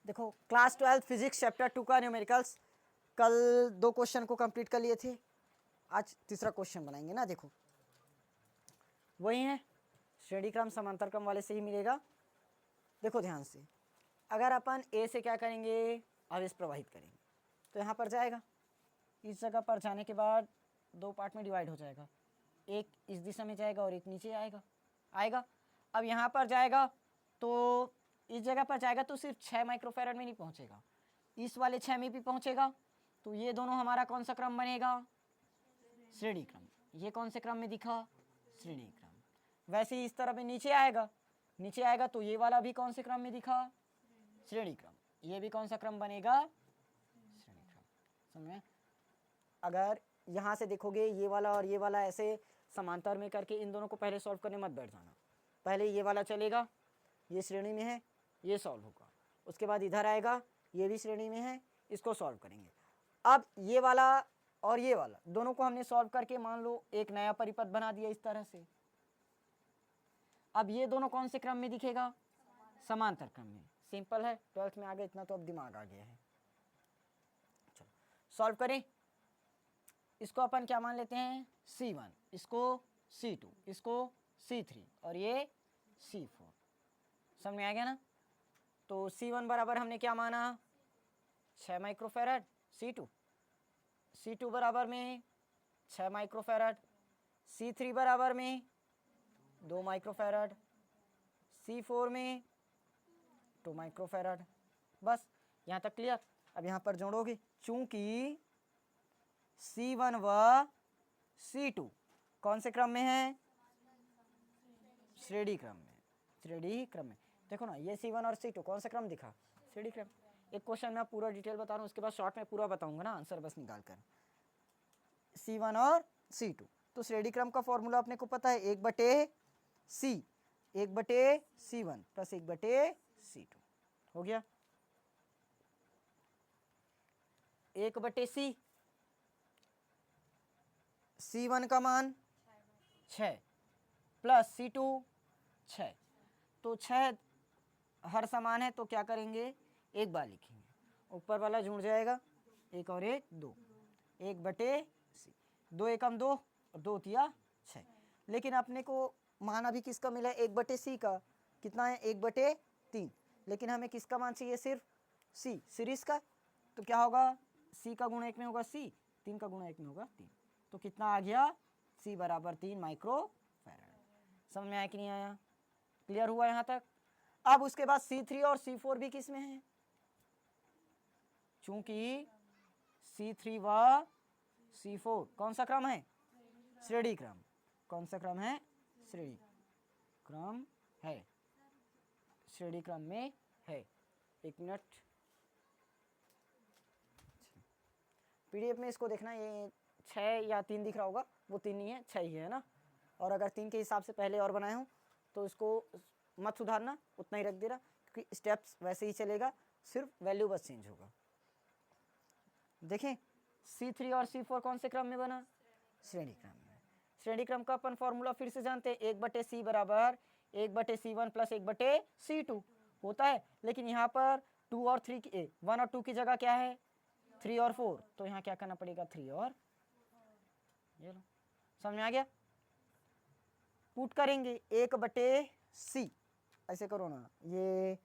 देखो class 12 physics chapter 2 का numericals कल 2 क्वेश्चन को कंप्लीट कर लिए थे, आज तीसरा क्वेश्चन बनाएंगे ना। देखो वही है, श्रेणी क्रम समांतर क्रम वाले से ही मिलेगा। देखो ध्यान से, अगर अपन ए से क्या करेंगे, आवेश प्रवाहित करेंगे तो यहाँ पर जाएगा, इस जगह पर जाने के बाद 2 पार्ट में डिवाइड हो जाएगा, एक इस दिशा में जाएगा और एक नीचे आएगा। अब यहाँ पर जाएगा तो इस जगह पर जाएगा तो सिर्फ 6 माइक्रोफैरड में नहीं पहुँचेगा, इस वाले 6 में भी पहुँचेगा। तो ये दोनों हमारा कौन सा क्रम बनेगा, श्रेणी क्रम। ये कौन से क्रम में दिखा, श्रेणी क्रम। वैसे ही इस तरह में नीचे आएगा तो ये वाला भी कौन से क्रम में दिखा, श्रेणी क्रम। ये भी कौन सा क्रम बनेगा, श्रेणी क्रम। समझ में? अगर यहाँ से देखोगे ये वाला और ये वाला ऐसे समांतर में करके इन दोनों को पहले सॉल्व करने मत बैठ जाना। पहले ये वाला चलेगा, ये श्रेणी में है, ये सॉल्व होगा। उसके बाद इधर आएगा, ये भी श्रेणी में है, इसको सॉल्व करेंगे। अब ये वाला और ये वाला दोनों को हमने सॉल्व करके मान लो एक नया परिपथ बना दिया इस तरह से। अब ये दोनों कौन से क्रम में दिखेगा, समांतर क्रम में। सिंपल है, 12th में आ गया इतना तो अब दिमाग आ गया है। चलो सॉल्व करें। इसको अपन क्या मान लेते हैं, C1, इसको C2, इसको C3 और ये C4। समझ में आ गया ना। तो C1 बराबर हमने क्या माना, 6 माइक्रोफैरड, C2 बराबर में 6 माइक्रोफैरड, C3 बराबर में 2 माइक्रोफैरड, C4 में 2 माइक्रोफैरड। बस यहाँ तक क्लियर। अब यहाँ पर जोड़ोगे, चूंकि C1 व C2 कौन से क्रम में है, श्रेणी क्रम में। देखो ना, ये C1 और C2 कौन सा क्रम दिखा, श्रेणी क्रम। एक क्वेश्चन मैं पूरा डिटेल बता रहा हूँ, उसके बाद शॉर्ट में पूरा बताऊंगा ना, आंसर बस निकाल कर। C1 और C2 तो श्रेणी क्रम का फॉर्मूला अपने को पता है, 1/C, 1/C1 प्लस 1/C2 हो गया। 1/C, C1 का मान 6 प्लस C2 6, तो 6 हर समान है तो क्या करेंगे, एक बार लिखेंगे, ऊपर वाला जुड़ जाएगा, एक और एक 2, 1/C, 2 एकम 2 और 2 तिया 6। लेकिन अपने को मान अभी किसका मिला है, 1/C का, कितना है 1/3। लेकिन हमें किसका मान चाहिए, सिर्फ C, सीरीज का। तो क्या होगा, C का गुणा 1 में होगा C, 3 का गुणा 1 में होगा 3। तो कितना आ गया, C बराबर 3 माइक्रोफैरड। समझ में आया कि नहीं आया, क्लियर हुआ यहाँ तक। अब उसके बाद C3 और C4 भी किस में है, चूंकि C3 व C4 कौन सा क्रम है, श्रेणी क्रम। कौन सा क्रम है, श्रेणी क्रम है, श्रेणी क्रम में है। एक मिनट, पीडीएफ में इसको देखना, ये 6 या 3 दिख रहा होगा, वो 3 नहीं है, 6 ही है ना। और अगर 3 के हिसाब से पहले और बनाए हो तो इसको मत सुधारना, उतना ही रख देना, क्योंकि स्टेप्स वैसे ही चलेगा, सिर्फ वैल्यू बस चेंज होगा। देखें, C3 और C4 कौन से क्रम में बना, श्रेणी क्रम में। श्रेणी क्रम का अपन फॉर्मूला फिर से जानते हैं, 1/C बराबर 1/C1 प्लस 1/C2 होता है। लेकिन यहाँ पर 2 और 3 की 1 और 2 की जगह क्या है, 3 और 4, तो यहाँ क्या करना पड़ेगा, 3 और, ये लो। समझ में आ गया। पुट करेंगे 1/C, ऐसे करो ना, ये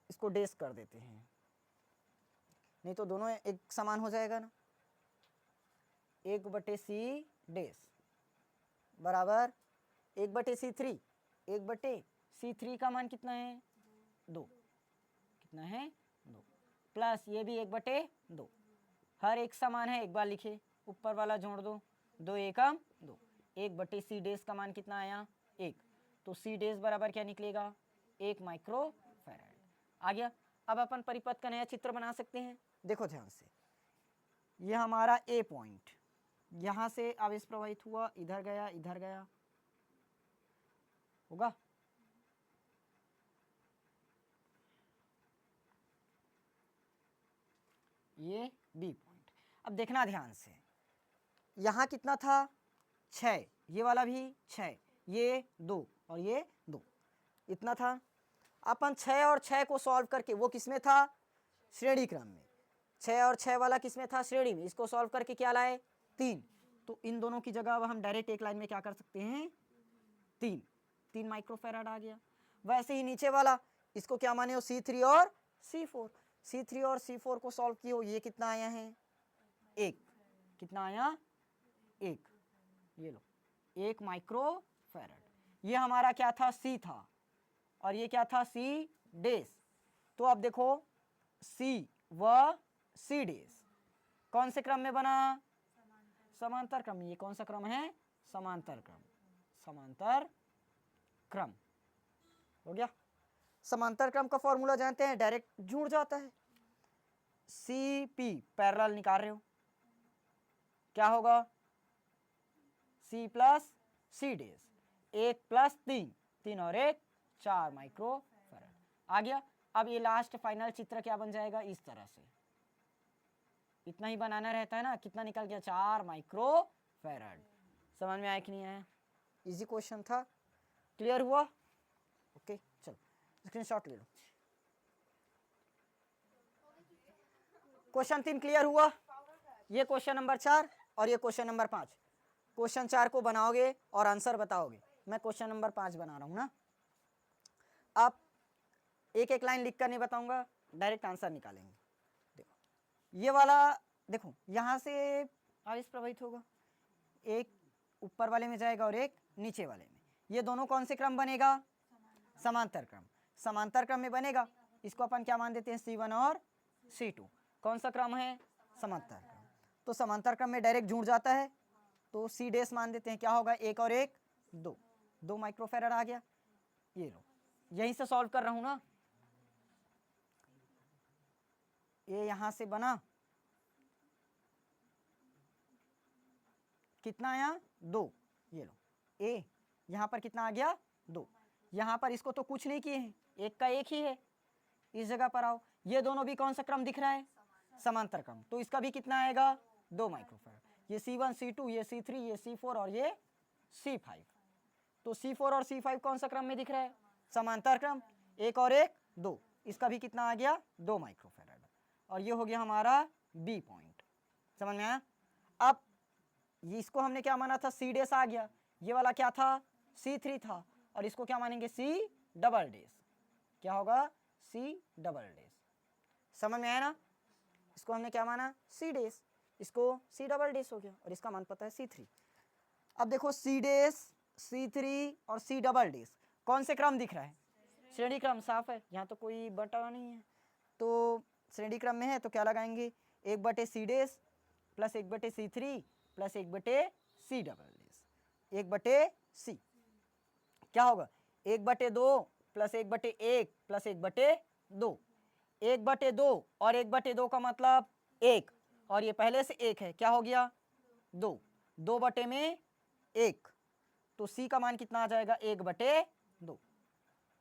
इसको डेस कर देते हैं, नहीं तो दोनों एक समान हो जाएगा ना। 1/C डेस बराबर 1/C3, 1/C3 का मान कितना है, 2, कितना है 2, प्लस ये भी 1/2, हर एक समान है, एक बार लिखे, ऊपर वाला जोड़ दो, 2 एकम 2, 1/C डेस का मान कितना आया, 1, तो C डेस बराबर क्या निकलेगा, 1 माइक्रोफैरड। आ गया। अब अपन परिपथ का नया चित्र बना सकते हैं। देखो ध्यान से, ये हमारा A पॉइंट, यहाँ से आवेश प्रवाहित हुआ, इधर गया होगा। ये B पॉइंट। अब देखना ध्यान से, यहाँ कितना था, 6, ये वाला भी 6, ये 2 और ये 2, इतना था। अपन 6 और 6 को सॉल्व करके, वो किस में था, श्रेणी क्रम में। 6 और 6 वाला किसमें था? श्रेणी में। इसको सॉल्व करके क्या लाए? 3। तो इन दोनों की जगह अब हम डायरेक्ट एक लाइन में क्या कर सकते हैं? 3 माइक्रोफैराड आ गया। वैसे ही नीचे वाला, इसको क्या माने हो? C3 और C4। C3 और C4 को सॉल्व किए हो, ये कितना आया है? 1। कितना आया? 1। ये लो 1 माइक्रोफैराड। ये हमारा क्या था? C था, और ये क्या था? C डेस। तो अब देखो C व C डेस कौन से क्रम में बना? समांतर क्रम। ये कौन सा क्रम है? समांतर क्रम। समांतर क्रम हो गया। समांतर क्रम का फॉर्मूला जानते हैं, डायरेक्ट जुड़ जाता है। CP पैरेलल निकाल रहे हो, क्या होगा? C प्लस C डेस। 1 प्लस 3 और 1 4 माइक्रोफैराड आ गया। अब ये लास्ट फाइनल चित्र क्या बन जाएगा? इस तरह से। इतना ही बनाना रहता है ना। कितना निकल गया? 4 माइक्रोफैराड। समझ में आया कि नहीं आया? इजी क्वेश्चन था। क्लियर हुआ? ओके, चलो स्क्रीनशॉट ले लो। क्वेश्चन 3 क्लियर हुआ? ये क्वेश्चन नंबर 4 और ये क्वेश्चन नंबर 5। क्वेश्चन 4 को बनाओगे और आंसर बताओगे। मैं क्वेश्चन नंबर 5 बना रहा हूं ना। आप एक एक लाइन लिख कर नहीं बताऊंगा, डायरेक्ट आंसर निकालेंगे। देखो ये वाला, देखो यहां से आवेश प्रवाहित होगा, एक ऊपर वाले में जाएगा और एक नीचे वाले में। ये दोनों कौन से क्रम बनेगा? समांतर क्रम। समांतर क्रम में बनेगा। इसको अपन क्या मान देते हैं? C1 और C2। कौन सा क्रम है? समांतर क्रम। तो समांतर क्रम में डायरेक्ट जुड़ जाता है, तो C डेस मान देते हैं। क्या होगा? 1 और 1 2 माइक्रोफैराड आ गया। ये लो, यहीं से सॉल्व कर रहा हूं ना। ये यहां से बना, कितना आया? 2। ये लो, ए यहां पर कितना आ गया? 2। यहां पर इसको तो कुछ नहीं किए हैं, एक का एक ही है। इस जगह पर आओ, ये दोनों भी कौन सा क्रम दिख रहा है? समांतर क्रम। तो इसका भी कितना आएगा? 2 माइक्रोफैराड। ये C1 C2, ये C3, ये C4 और ये C5। तो C4 और C5 कौन सा क्रम में दिख रहा है? समांतर क्रम। 1 और 1 2। इसका भी कितना आ गया? 2 माइक्रोफैराड। और ये हो गया हमारा बी पॉइंट। समझ में आया? अब इसको हमने क्या माना था? C डेस आ गया। ये वाला क्या था? C3 था, और इसको क्या मानेंगे? C double dash. क्या होगा? C double dash. समझ में आया ना? इसको हमने क्या माना? C डेस, इसको C डबल डेस हो गया, और इसका मान पता है C3। अब देखो C डेस, C3 और C डबल डेस कौन से क्रम दिख रहा है? श्रेणी क्रम। साफ है, यहाँ तो कोई बटा नहीं है, तो श्रेणी क्रम में है। तो क्या लगाएंगे? 1/C dash plus 1/C3 plus 1/C double dash. 1/C क्या होगा? 1/2 प्लस 1/1 प्लस 1/2। 1/2 और 1/2 का मतलब 1, और ये पहले से 1 है। क्या हो गया? 2। 2 में 1, तो C का मान कितना आ जाएगा? 1/2।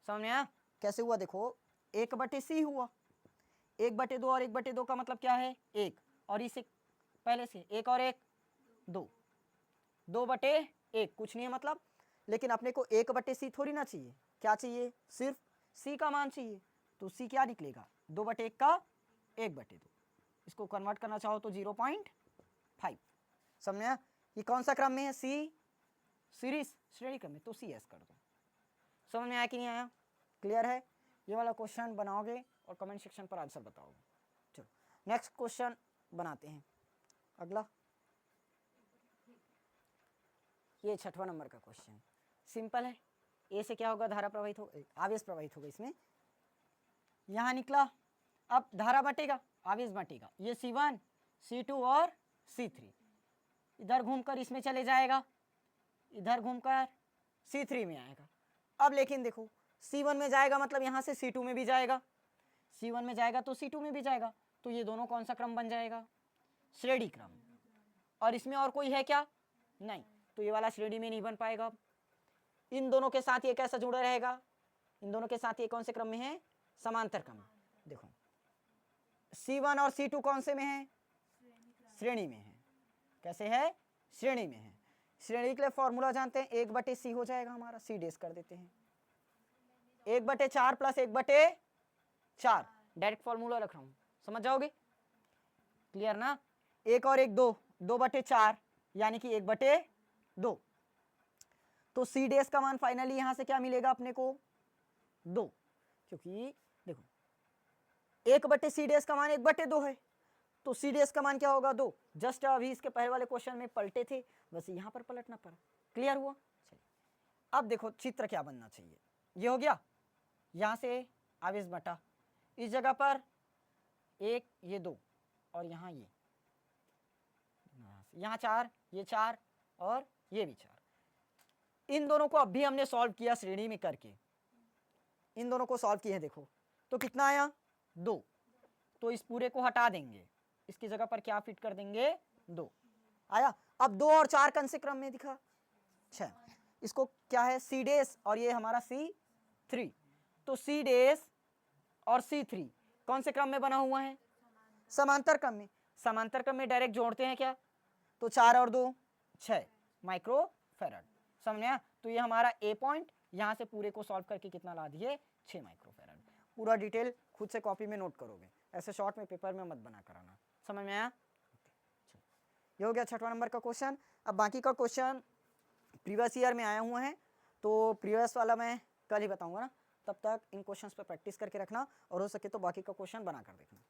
समझ में आया? कैसे हुआ? देखो 1/C हुआ। 1/2 और 1/2 का मतलब क्या है? 1, और इसे पहले से 1 और 1 2। 2/1 कुछ नहीं है मतलब, लेकिन अपने को 1/C थोड़ी ना चाहिए। क्या चाहिए? सिर्फ C का मान चाहिए। तो C क्या निकलेगा? 2/1 का 1/2। इसको कन्वर्ट करना चाहो तो 0.5। समझ में आया? ये कौन सा क्रम में है? C सीरीज, श्रेणी क्रम में, तो CS कर दो। समझ में आया कि नहीं आया? क्लियर है? ये वाला क्वेश्चन बनाओगे और कमेंट सेक्शन पर आंसर बताओगे। चलो नेक्स्ट क्वेश्चन बनाते हैं। अगला ये 6वां नंबर का क्वेश्चन सिंपल है। ए से क्या होगा? धारा प्रवाहित हो, आवेश प्रवाहित होगा इसमें। यहाँ निकला, अब धारा बटेगा, आवेश बटेगा। ये C1 C2 और C3 इधर घूमकर इसमें चले जाएगा, इधर घूमकर C3 में आएगा। अब लेकिन देखो C1 में जाएगा मतलब यहाँ से C2 में भी जाएगा, C1 में जाएगा तो C2 में भी जाएगा। तो ये दोनों कौन सा क्रम बन जाएगा? श्रेणी क्रम। और इसमें और कोई है क्या? नहीं, तो ये वाला श्रेणी में नहीं बन पाएगा। अब इन दोनों के साथ ये कैसा जुड़ा रहेगा? इन दोनों के साथ ये कौन से क्रम में है? समांतर क्रम। देखो C1 और C2 कौन से में है? श्रेणी में है। कैसे है? श्रेणी में है। श्रेणी के लिए फॉर्मूला जानते हैं, 1/C हो जाएगा हमारा। C डेस कर देते हैं, 1/4 प्लस 1/4। डायरेक्ट फॉर्मूला रख रहा हूं, समझ जाओगे, क्लियर ना। 1 और 1 2, 2/4 यानी कि 1/2। तो सी डेस का मान फाइनली यहां से क्या मिलेगा अपने को 2, क्योंकि देखो 1/सी डेस का मान 1/2 है, तो सी डेस का मान क्या होगा 2। जस्ट अभी इसके पहले वाले क्वेश्चन में पलटे थे, बस यहां पर पलटना पड़ा। क्लियर हुआ। चलिए अब देखो चित्र क्या बनना चाहिए, ये हो गया, यहां से आवेश बटा, इस जगह पर 1 ये 2 और यहाँ ये, यहाँ 4 ये 4 और ये भी 4। इन दोनों को अभी हमने सॉल्व किया श्रेणी में करके, इन दोनों को सॉल्व किए हैं, देखो तो कितना आया 2। तो इस पूरे को हटा देंगे, इसकी जगह पर क्या फिट कर देंगे 2 आया। अब 2 और 4 कौन से क्रम में दिखा 6, इसको क्या है सी डेस और ये हमारा C3। तो सी डेस और C3 कौन से क्रम में बना हुआ है, समांतर क्रम में। समांतर क्रम में डायरेक्ट जोड़ते हैं क्या, तो 4 और 2 6 माइक्रोफैराड, समझ में आया। तो ये हमारा ए पॉइंट, यहां से पूरे को सॉल्व करके कितना ला दिए 6 माइक्रोफैराड। पूरा डिटेल खुद से कॉपी में नोट करोगे, ऐसे शॉर्ट में पेपर में मत बना कराना, समझ में आया। ये हो गया 6वां नंबर का क्वेश्चन। अब बाकी का क्वेश्चन प्रीवियस ईयर में आया हुआ है, तो प्रीवियस वाला मैं कल ही बताऊंगा ना, तब तक इन क्वेश्चंस पे प्रैक्टिस करके रखना और हो सके तो बाकी का क्वेश्चन बना कर देखना।